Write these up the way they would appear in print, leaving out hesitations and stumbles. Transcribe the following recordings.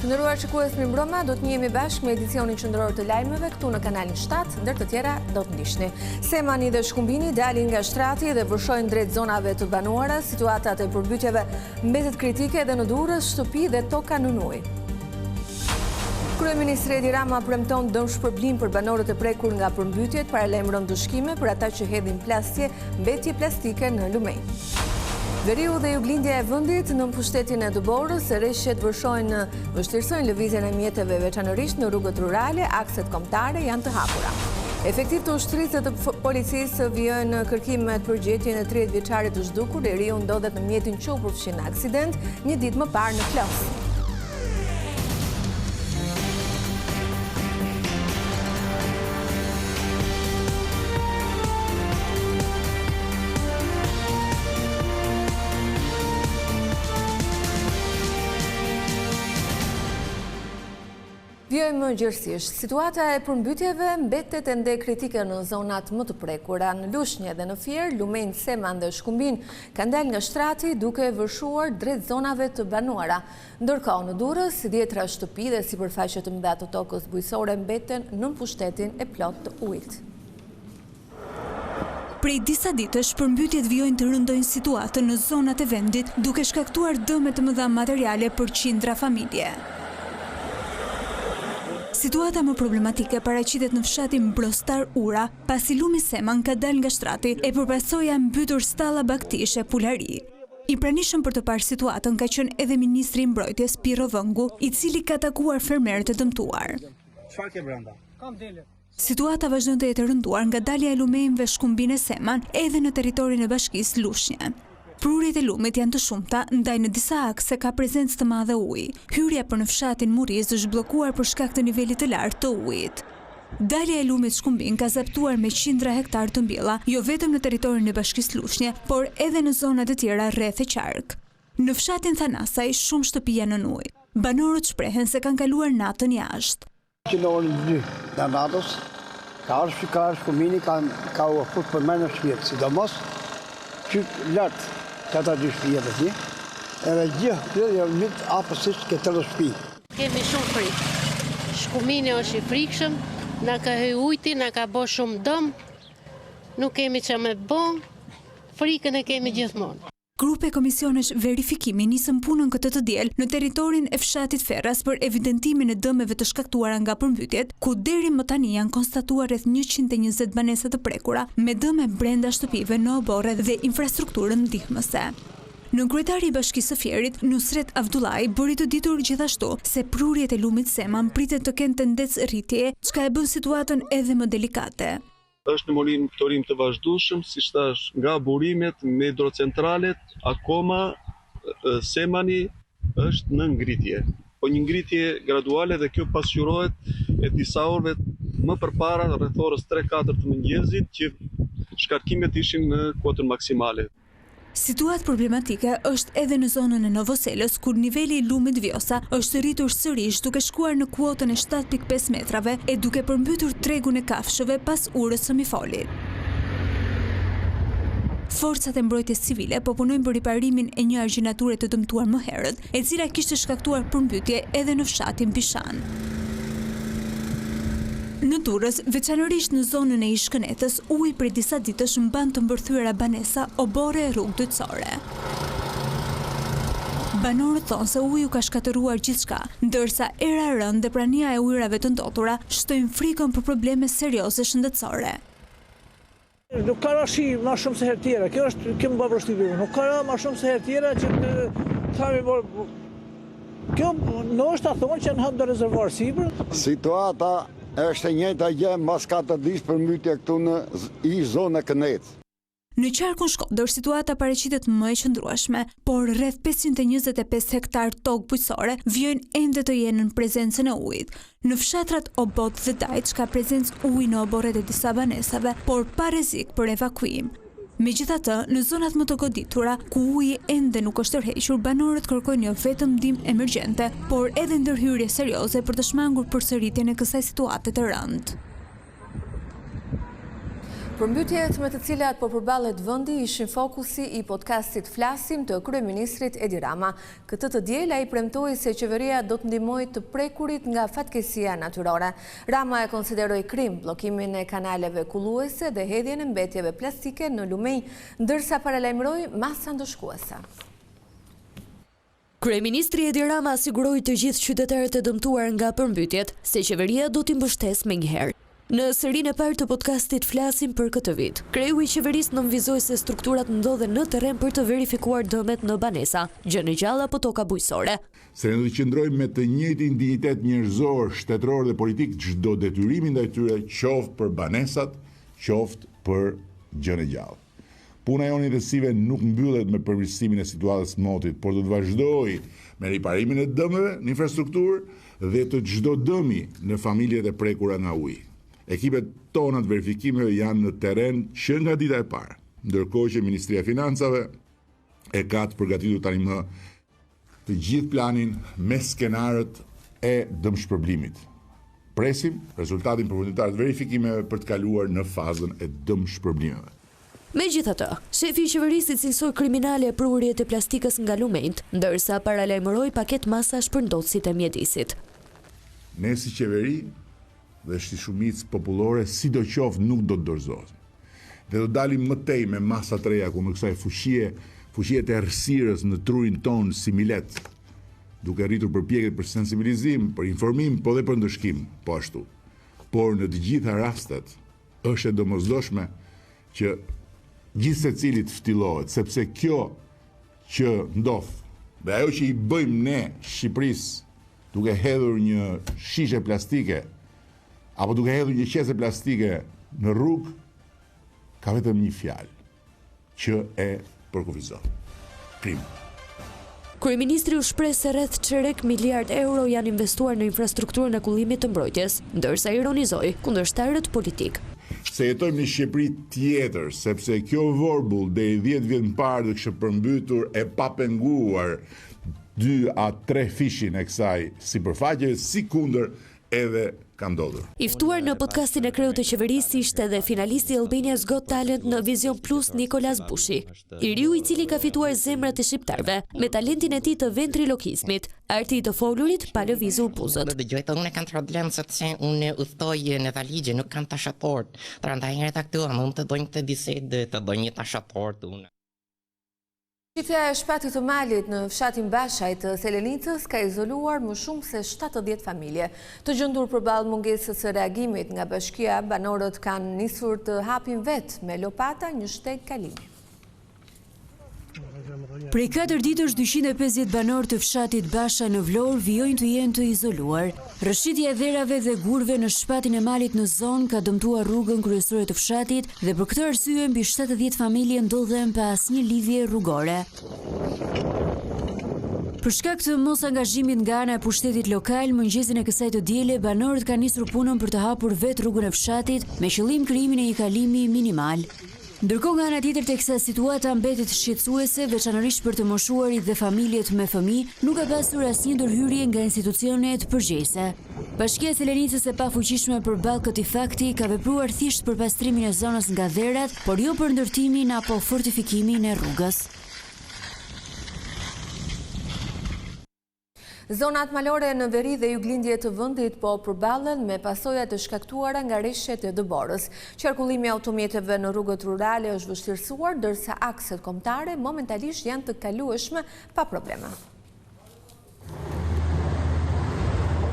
Të nderuar shikues, mirëmbrëma, do të njihemi bashkë me edicionin qendror të lajmeve këtu në kanalin 7, ndër të tjera do të ndiqni. Semani dhe Shkumbini dalin nga shtrati dhe vërshojnë drejt zonave të banuara, situatat e përmbytjeve mbetet kritike edhe në Durrës, shtëpi dhe toka në ujë. Kryeministri Edi Rama premton dëmshpërblim për banorët e prekur nga përmbytjet, paralajmëron ndëshkime për ata që hedhin mbetje plastike në lumej. Veriu dhe juglindja e vendit në pushtetin e Duborës, rreshtet vështirësojnë lëvizjen e mjeteve veçanërisht në rrugët rurale, akset kombëtare janë të hapura. Efektiv të ushtrisë të policisë vijojnë në kërkim me përgjetjen e 30 vjeçarit të zhdukur, Veriu ndodhet në mjetin që u përfshin në aksident një ditë më parë në Klos. Vjojmë gjërësisht, situata e përmbytjeve mbetet ende kritike në zonat më të prekura. Në Lushnjë dhe në Fier, Lumejnë, Seman dhe Shkumbin kanë dalë nga shtrati duke vërshuar drejt zonave të banuara. Ndërkohë në Durrës, 10 shtëpi dhe sipërfaqe të mëdha të tokës bujqësore mbeten në pushtetin e plot të ujit. Prej disa ditësh, përmbytjet vijojnë të rëndojnë situatën në zonat e vendit, duke shkaktuar dëme të mëdha materiale për qindra familje. Situata më problematike paraqitet në fshatin Brostar Ura, pasi lumi Seman ka dalë nga shtrati e përpasoj janë mbytur stalla baktishe Pulari. I pranishëm për të parë situatën ka qenë edhe ministri i mbrojtjes Pirro Vëngu, i cili ka takuar fermerët e dëmtuar. Çfarë ke brenda? Situata vazhdon të jetë e rënduar nga dalja e lumejve Shkumbin e Seman edhe në territorin e bashkisë Lushnjë. Prurjet e lumit janë të shumta, ndaj në disa akse ka prezencë të madhe ujë. Hyrja për në fshatin Muriz është bllokuar për shkak të nivelit të lartë të ujit. Dalja e lumit Shkumbin ka zaptuar me qindra hektar të mbjella, jo vetëm në territorin e bashkisë Lushnjë, por edhe në zonat e tjera rreth e qark. Në fshatin Thanasaj shumë shtëpi janë në ujë. Banorët shprehen se kanë kaluar natën jashtë. Që në orën 2 të natës, ka Shkumbini ka u fut për më në shtëpi, sidomos që lart që ata dy shtëpia të tje, edhe gjithë jo mitë apësisht këtë të shtëpi. Kemi shumë frikë. Shkumbini është i frikshëm, na ka hyj ujti, na ka bo shumë dëm, nuk kemi që me bo, frikën e kemi gjithmonë. Grupe komisionesh verifikimi nisën punën këtë të diel në territorin e fshatit Ferras për evidentimin e dëmeve të shkaktuara nga përmbytjet, ku deri më tani janë konstatuar rreth 120 banesa të prekura me dëme brenda shtëpive në oborre dhe infrastrukturën ndihmëse. Nënkryetari i Bashkisë së Fierit, Nusret Avdullaj, bëri të ditur gjithashtu se prurjet e lumit Seman pritet të kenë tendencë rritjeje, çka e bën situatën edhe më delikate. Është në monitorim të vazhdueshëm, siç thash, nga burimet me hidrocentralet, akoma Semani është në ngritje. Po një ngritje graduale dhe kjo pasqyrohet e disa orëve më përpara, rreth orës 3-4 të mëngjesit, që shkarkimet ishin në kotën maksimale. Situatë problematike është edhe në zonën e Novoselës, kur niveli i lumit Vjosa është rritur sërish duke shkuar në kuotën e 7.5 metrave e duke përmbytur tregun e kafshëve pas urës së mifolit. Forcat e mbrojtjes civile po punojnë për riparimin e një argjinature të dëmtuar më herët, e cila kishte shkaktuar përmbytje edhe në fshatin Pishan. Në Durrës, veçanërisht në zonën e Ishkënetës, uji prej disa ditësh mban të mbërthyera banesa, oborre e rrugë dytësore. Banorët thonë se uji ka shkatëruar gjithçka, ndërsa era e rëndë dhe prania e ujrave të ndotura shtojnë frikën për probleme serioze shëndetësore. Nuk ka rashi ma shumë se herë tjera, kjo më bë vështirë, nuk ka ma shumë se herë tjera që të thami kjo në është ta thonë që në hapë do rezervuar sipër. Situata është e njëjta gjë mbas 4 ditë përmbytje këtu në zonë e Kënec. Në qarkun Shkodër situata paraqitet më e qëndrueshme, por rreth 525 hektar tokë bujqësore vijojnë ende të jenë në prezencën e ujit. Në fshatrat Obot dhe Dajç ka prezencë uji në oborret e disa banesave, por pa rrezik për evakuim. Megjithatë, në zonat më të goditura, ku uji ende nuk është tërhequr, banorët kërkojnë jo vetëm ndihmë emergjente, por edhe ndërhyrje serioze për të shmangur përsëritjen e kësaj situate të rëndë. Përmbytjet me të cilat po përballet vendi ishin fokusi i podcastit Flasim të kryeministrit Edi Rama. Këtë të diel ai premtoi se qeveria do të ndihmojë të prekurit nga fatkeqësia natyrore. Rama e konsideroi krim bllokimin e kanaleve kulluese dhe hedhjen e mbetjeve plastike në lumej, ndërsa paralajmëroi masa ndëshkuese. Kryeministri Edi Rama siguroi të gjithë qytetarët e dëmtuar nga përmbytjet se qeveria do t'i mbështesë menjëherë. Në serinë e parë të podcastit Flasim për këtë vit, kreu i qeverisë nënvizoi se strukturat ndodhen në terren për të verifikuar dëmet në banesa, gjë në gjalla apo toka bujqësore. Se ne do të qëndrojmë me të njëjtin dinjitet njerëzor, shtetëror dhe politik çdo detyrimi ndaj tyre, qoftë për banesat, qoftë për gjën e gjallë. Puna jonë intensive nuk mbyllet me përmirësimin e situatës motit, por do të vazhdojë me riparimin e dëmeve në infrastrukturë dhe të çdo dëmi në familjet e prekura nga uji. Ekipet tona të verifikimeve janë në terren që nga dita e parë, ndërkohë që Ministria e Financave e ka të përgatitur tani më të gjithë planin me skenarët e dëmshpërblimit. Presim rezultatin përfunditar të verifikimeve për të kaluar në fazën e dëmshpërblimeve. Megjithatë, shefi i qeverisë cilësoi kriminale prurjet e plastikës nga lumejt, ndërsa paralajmëroi paketë masash për ndotësit e mjedisit. Ne si qeveri dhe si shumicë popullore sidoqoftë nuk do të dorëzohemi. Dhe do dalim më tej me masa të reja kundër kësaj fushie të errësirës në trurin ton si milet, duke rritur përpjekjet për sensibilizim, për informim, po dhe për ndëshkim, po ashtu. Por në të gjitha rastet është e domosdoshme që gjithë secili të ftillohet, sepse kjo që ndodh dhe ajo që i bëjmë ne Shqipërisë duke hedhur një shishe plastike apo duke hedhur një qese plastike në rrugë, ka vetëm një fjalë që e përkufizon. Krim. Kryeministri u shpreh se rreth çerek miliard euro janë investuar në infrastrukturën e kullimit të mbrojtjes, ndërsa ironizoi kundërshtarët politik. Se jetojmë në Shqipëri tjetër, sepse kjo vorbull deri 10 vjet më parë do kishte përmbytur e papenguar 2 a 3 fishin e kësaj sipërfaqe, si kundër edhe ka ndodhur. I ftuar në podcastin e kreut të qeverisë ishte edhe finalisti Albania's Got Talent në Vision Plus Nikolas Bushi, i riu i cili ka fituar zemrat e shqiptarëve me talentin e tij të ventriloquizmit, arti i të folurit pa lëvizur buzët. Dëgjoj, unë kam problem sepse unë udhtoj në valigje, nuk kam tashaport. Prandaj herët këtu mund të bëjmë këtë bisedë, të bëj një tashaport unë. Qytetja e shpatit të Malit në fshatin Bashaj të Selenicës ka izoluar më shumë se 70 familje. Të gjendur përballë mungesës së reagimit nga bashkia, banorët kanë nisur të hapin vetë me lopata një shteg kalimi. Prej 4 ditësh 250 banor të fshatit Basha në Vlorë vijojnë të jenë të izoluar. Rrëshqitja e dherave dhe gurve në shpatin e Malit në zonë ka dëmtuar rrugën kryesore të fshatit dhe për këtë arsye mbi 70 familje ndodhen pa asnjë lidhje rrugore. Për shkak të mos angazhimit nga ana e pushtetit lokal, mëngjesin e kësaj të diele banorët kanë nisur punën për të hapur vetë rrugën e fshatit me qëllim krijimin e një kalimi minimal. Ndërkohë nga ana tjetër teksa situata mbetet shqetësuese, veçanërisht për të moshuarit dhe familjet me fëmijë, nuk ka pasur asnjë ndërhyrje nga institucionet përgjegjëse. Bashkia e Selenicës e pafuqishme përballë këtij fakti ka vepruar thjesht për pastrimin e zonës nga dherat, por jo për ndërtimin apo fortifikimin e rrugës. Zonat malore në veri dhe juglindje të vendit po përballen me pasojat të shkaktuara nga rreshtet e dëborës. Qarkullimi i automjeteve në rrugët rurale është vështirësuar, ndërsa akset kombëtare momentalisht janë të kalueshme pa probleme.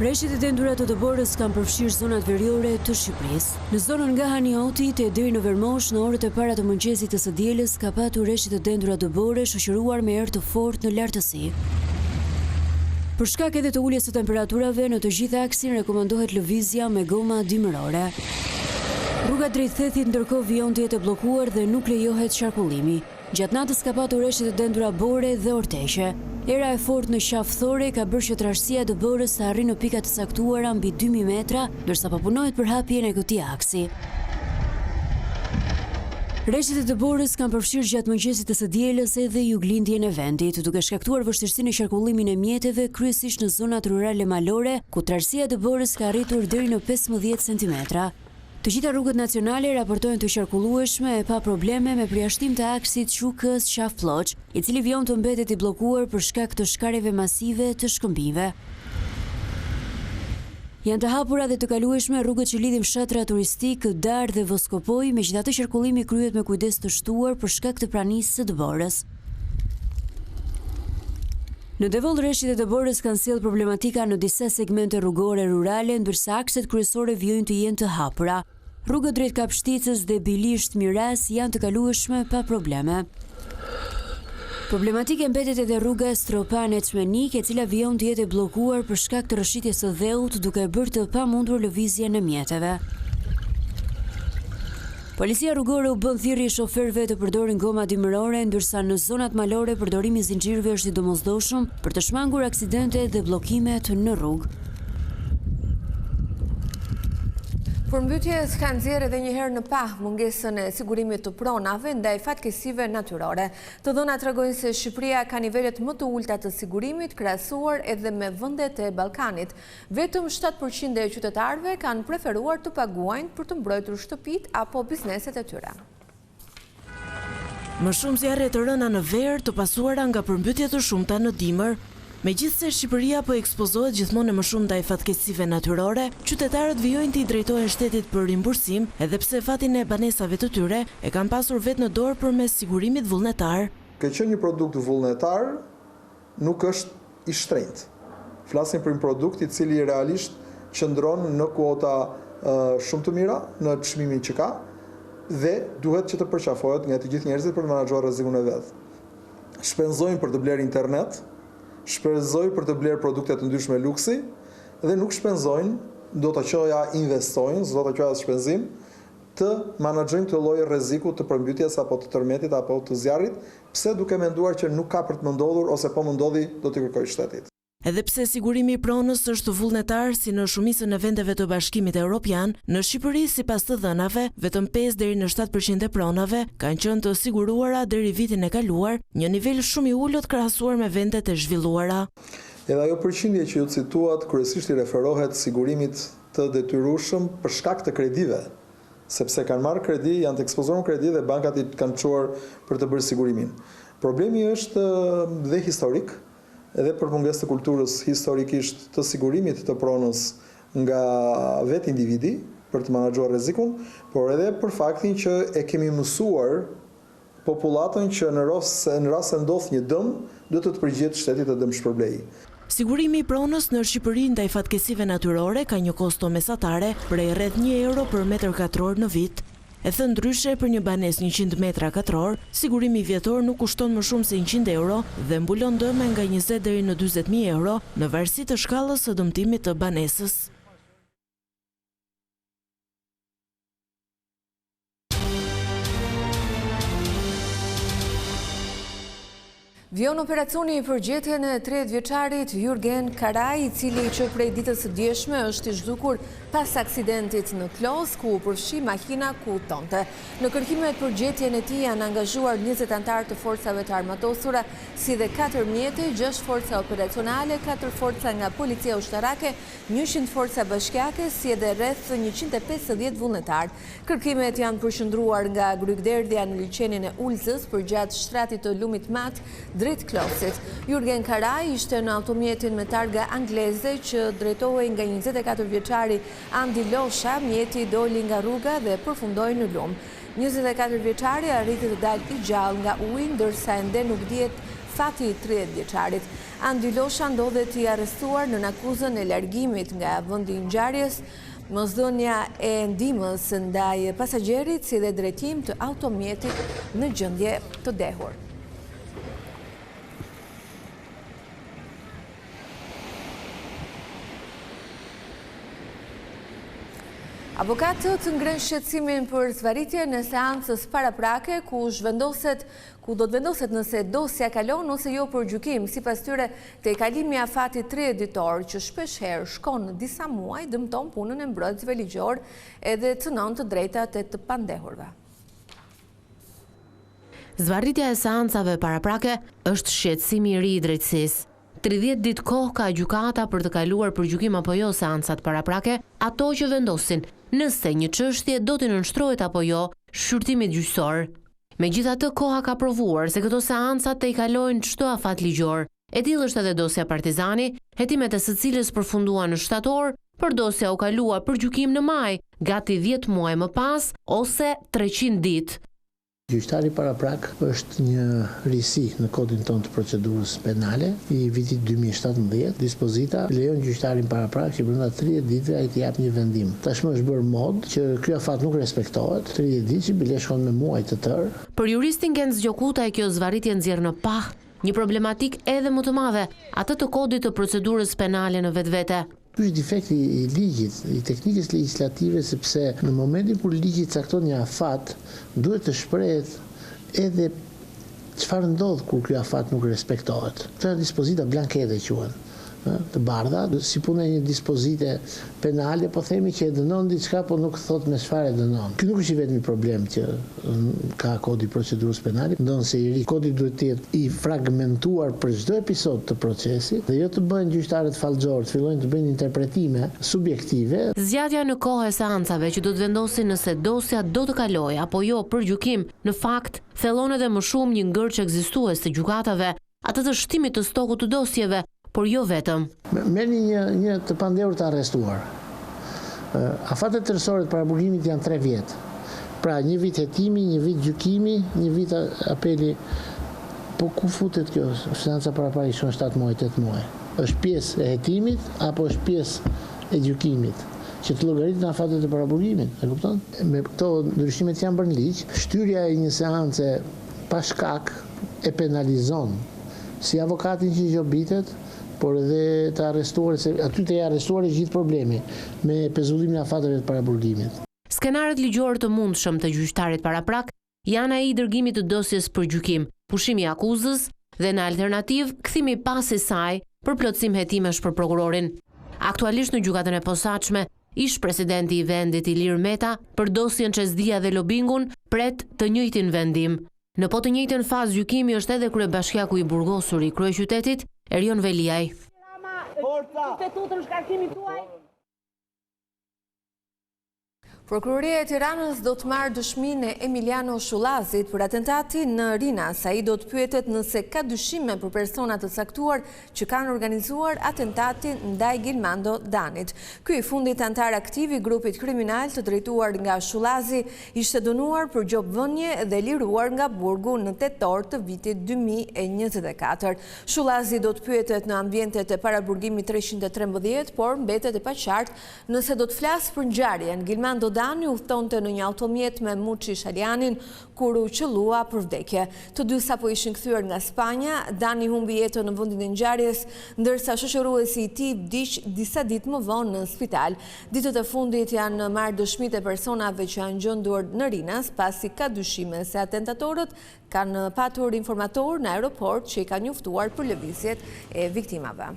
Rreshtet e dendura të dëborës kanë përfshirë zonat veriore të Shqipërisë. Në zonën nga Hanioti deri në Vermosh në orët e para të mëngjesit të së dielës ka patur rreshtet e dendura dëbore shoqëruar me erë të fortë në lartësi. Për shkak edhe të uljes së temperaturave në të gjithë aksin rekomandohet lëvizja me goma dimërore. Rruga drejt thethit ndërkohë vijon të jetë bllokuar dhe nuk lejohet qarkullimi. Gjatë natës ka patur rreshtet e dendura bore dhe orteqe. Era e fortë në qafë thore ka bërë që trashësia e dëborës të arrijë në pika të caktuara mbi 2000 metra, ndërsa po punohet për hapjen e këtij aksi. Rreshtet e dëborës kanë përfshirë gjatë mëngjesit të së dielës edhe juglindjen e vendit, duke shkaktuar vështirësi në qarkullimin e mjeteve, kryesisht në zonat rurale malore, ku trashësia e dëborës ka arritur deri në 15 cm. Të gjitha rrugët nacionale raportojnë të qarkullueshme e pa probleme me përjashtim të aksit Qukës-Qaf-Ploq, i cili vijon të mbetet i bllokuar për shkak të shkarjeve masive të shkëmbimeve. Janë të hapura dhe të kalueshme rrugët që lidhin fshatra turistik Dar dhe Voskopoj, megjithatë qarkullimi kryhet me kujdes të shtuar për shkak të pranisë së Dëborës. Në Devoll, rreshtit e Dëborës kanë sjellë problematika në disa segmente rrugore rurale, ndërsa akset kryesore vijojnë të jenë të hapura. Rrugët drejt Kapshticës dhe Bilisht-Miras janë të kalueshme pa probleme. Problematike mbetet edhe rruga Stropan-Eçmenik, e cila vijon të jetë e bllokuar për shkak të rrëshitjes së dheut, duke bërë të pamundur lëvizjen e mjeteve. Policia rrugore u bën thirrje shoferëve të përdorin goma dimërore, ndërsa në zonat malore përdorimi i zinxhirëve është i domosdoshëm për të shmangur aksidente dhe bllokimet në rrugë. Përmbytjet kanë nxjerrë edhe një herë në pa mungesën e sigurimit të pronave ndaj fatkeqësive natyrore. Të dhënat tregojnë se Shqipëria ka nivelet më të ulta të sigurimit krahasuar edhe me vendet e Ballkanit. Vetëm 7% e qytetarëve kanë preferuar të paguajnë për të mbrojtur shtëpitë apo bizneset e tyre. Më shumë zjarre të rëna në verë, të pasuara nga përmbytje të shumta në dimër. Megjithse Shqipëria po ekspozohet gjithmonë më shumë ndaj fatkeqësive natyrore, qytetarët vijojnë të i drejtohen shtetit për rimbursim, edhe pse fatin e banesave të tyre e kanë pasur vetë në dorë përmes sigurimit vullnetar. Ka qenë një produkt vullnetar, nuk është i shtrenjtë. Flasim për një produkt i cili realisht qëndron në kuota shumë të mira në çmimin që ka dhe duhet që të përqafohet nga të gjithë njerëzit për të menaxhuar rrezikun e vet. Shpenzojnë për të blerë internet, shpenzojnë për të blerë produkte të ndryshme luksi dhe nuk shpenzojnë, do të qoja investojnë, do të qoja shpenzim, të menaxhojnë të lloj rreziku të përmbytjes apo të tërmetit apo të zjarrit, pse duke menduar që nuk ka për të më ndodhur ose po më ndodhi do t'i kërkoj shtetit. Edhe pse sigurimi i pronës është vullnetar si në shumicën e vendeve të Bashkimit Evropian, në Shqipëri sipas të dhënave, vetëm 5 deri në 7% e pronave kanë qenë të siguruara deri vitin e kaluar, një nivel shumë i ulët krahasuar me vendet e zhvilluara. Edhe ajo përqindje që ju cituat kryesisht i referohet sigurimit të detyrueshëm për shkak të kredive, sepse kanë marrë kredi, janë të ekspozuar në kredi dhe bankat i kanë çuar për të bërë sigurimin. Problemi është dhe historik, edhe për mungesë të kulturës historikisht të sigurimit të pronës nga vetë individi për të menaxhuar rrezikun, por edhe për faktin që e kemi mësuar popullatën që në rast se ndodh një dëm, do të përgjigjet shteti të dëmshpërblej. Sigurimi i pronës në Shqipëri ndaj fatkeqësive natyrore ka një kosto mesatare prej rreth 1 euro për metër katror në vit. E thënë ndryshe, për një banesë 100 metra katror, sigurimi vjetor nuk kushton më shumë se 100 euro dhe mbulon dëme nga 20 deri në 40.000 euro në varësi të shkallës së dëmtimit të banesës. Vijon operacioni për gjetjen e 30 vjeçarit Jurgen Karaj, i cili që prej ditës së djeshme është i zhdukur pas aksidentit në Klos, ku përfshi makina ku tonte. Në kërkimet për gjetjen e tij janë angazhuar 20 anëtar të forcave të armatosura, si dhe 4 mjete, 6 forca operacionale, 4 forca nga policia ushtarake, 100 forca bashkiake, si edhe rreth 150 vullnetar. Kërkimet janë përqendruar nga Grykderdhja në liçenin e Ulzës përgjatë shtratit të Lumit Mat drejt Klosit. Jurgen Karaj ishte në automjetin me targa angleze që drejtohej nga 24 vjeçari Andi Losha, mjeti doli nga rruga dhe përfundoi në lum. 24 vjeçari arriti të dalë i gjallë nga uji, ndërsa ende nuk dihet fati i 30 vjeçarit. Andi Losha ndodhet i arrestuar në akuzën e largimit nga vendi i ngjarjes, mosdhënia e ndihmës ndaj pasagjerit si dhe drejtim të automjetit në gjendje të dehur. Avokatët ngrenë shqetësimin për zvarritje në seancës paraprake ku do të vendoset nëse dosja kalon ose jo për gjykim. Sipas tyre, tejkalimi i afatit 3 ditor që shpeshherë shkon në disa muaj dëmton punën e mbrojtësve ligjor edhe cënon të drejtat e të pandehurve. Zvarritja e seancave paraprake është shqetësimi i ri i drejtësisë. 30 ditë kohë ka gjykata për të kaluar për gjykim apo jo seancat paraprake, ato që vendosin nëse një çështje do të nënshtrohet apo jo shqyrtimit gjyqësor. Megjithatë, koha ka provuar se këto seanca të i kalojnë çdo afat ligjor. E tillë është edhe dosja Partizani, hetimet e së cilës përfunduan në shtator, për dosja u kalua për gjykim në maj, gati 10 muaj më pas, ose 300 ditë. Gjyqtari paraprak është një risi në kodin tonë të procedurës penale i vitit 2017. Dispozita lejon gjyqtarin paraprak që brenda 30 ditëve ai të jap një vendim. Tashmë është bërë mod që ky afat nuk respektohet. 30 ditë që bile shkon me muaj të tërë. Për juristin Genc Gjokuta e kjo zvarritje nxjerr në pah një problematik edhe më të madhe, atë të kodit të procedurës penale në vetvete. Ky është defekti i ligjit, i teknikës legislative, sepse në momentin kur ligji cakton një afat, duhet të shprehet edhe çfarë ndodh kur ky afat nuk respektohet. Këto janë dispozita blankete quhen, të bardha, si punë një dispozite penale, po themi që e dënon diçka, po nuk thot me çfarë e dënon. Ky nuk është i vetmi problem që ka kodi i procedurës penale, ndonë se i ri kodi duhet të jetë i fragmentuar për çdo episod të procesit dhe jo të bëjnë gjyqtarët fallxor, të fillojnë të bëjnë interpretime subjektive. Zgjatja në kohë e seancave që do të vendosin nëse dosja do të kalojë apo jo për gjykim, në fakt thellon edhe më shumë një ngërç ekzistues të gjykatave, atë të shtimit të stokut të dosjeve, por jo vetëm. Merrni një të pandehur të arrestuar. Afatet tërësore të paraburgimit janë 3 vjet. Pra një vit hetimi, një vit gjykimi, një vit apeli. Po ku futet kjo? Seanca paraprak shkon 7 muaj, 8 muaj. Është pjesë e hetimit apo është pjesë e gjykimit? Që të llogaritet në afatet e paraburgimit, e kupton? Me këto ndryshimet janë bërë në ligj, shtyrja e një seance pa shkak e penalizon si avokatin që gjobitet, por edhe të arrestuar, se aty të arrestuar e gjithë problemi me pezullimin e afateve të paraburgimit. Skenarët ligjor të mundshëm të gjyqtarit paraprak janë ai i dërgimit të dosjes për gjykim, pushimi i akuzës dhe në alternativë kthimi pas saj për plotësim hetimesh për prokurorin. Aktualisht në gjykatën e posaçme, ish presidenti i vendit Ilir Meta për dosjen Çezdia dhe lobingun pret të njëjtin vendim. Në po të njëjtën fazë gjykimi është edhe kryebashkiaku i burgosur i kryeqytetit, Erion Veliaj. Prokuroria e Tiranës do të marrë dëshminë e Emiliano Shullazit për atentatin në Rinas. Ai do të pyetet nëse ka dyshime për persona të caktuar që kanë organizuar atentatin ndaj Gilmando Danit. Ky i fundit antar aktiv i grupit kriminal të drejtuar nga Shullazi ishte dënuar për gjobvënie dhe liruar nga burgu në tetor të vitit 2024. Shullazi do të pyetet në ambientet e paraburgimit 313, por mbetet e paqartë nëse do të flasë për ngjarjen. Gilmando Dani udhtonte në një automjet me Muçi Shalianin kur u qellua për vdekje. Të dy sapo ishin kthyer nga Spanja, Dani humbi jetën në vendin e ngjarjes, ndërsa shoqëruesi i tij vdiq disa ditë më vonë në spital. Ditët e fundit janë marrë dëshmitë e personave që janë gjendur në Rinas, pasi ka dyshime se atentatorët kanë patur informator në aeroport që i kanë njoftuar për lëvizjet e viktimave.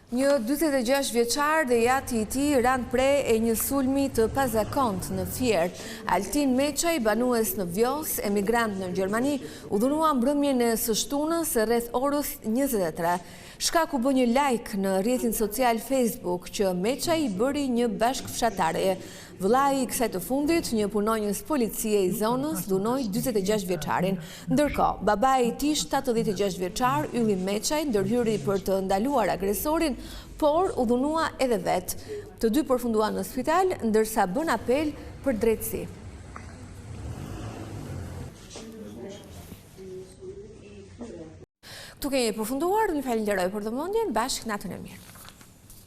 Një 46 vjeçar dhe jati i tij ranë pre e një sulmi të pazakont në Fier. Altin Meçaj, banues në Vjos, emigrant në Gjermani, u dhunua mbrëmjen e së shtunës rreth orës 23. Shkaku bë një like në rrjetin social Facebook që Meçaj i bëri një bashkëfshatare. Vëllai i kësaj të fundit, një punonjës policie i zonës, dhunoi 46 vjeçarin. Ndërkohë, babai i tij, 76 vjeçar, Ylli Meçaj, ndërhyri për të ndaluar agresorin, por u dhunua edhe vet. Të dy përfunduan në spital, ndërsa bën apel për drejtësi. Këtu kemi përfunduar, një falenderoj për vëmendjen, bashkë natën e mirë.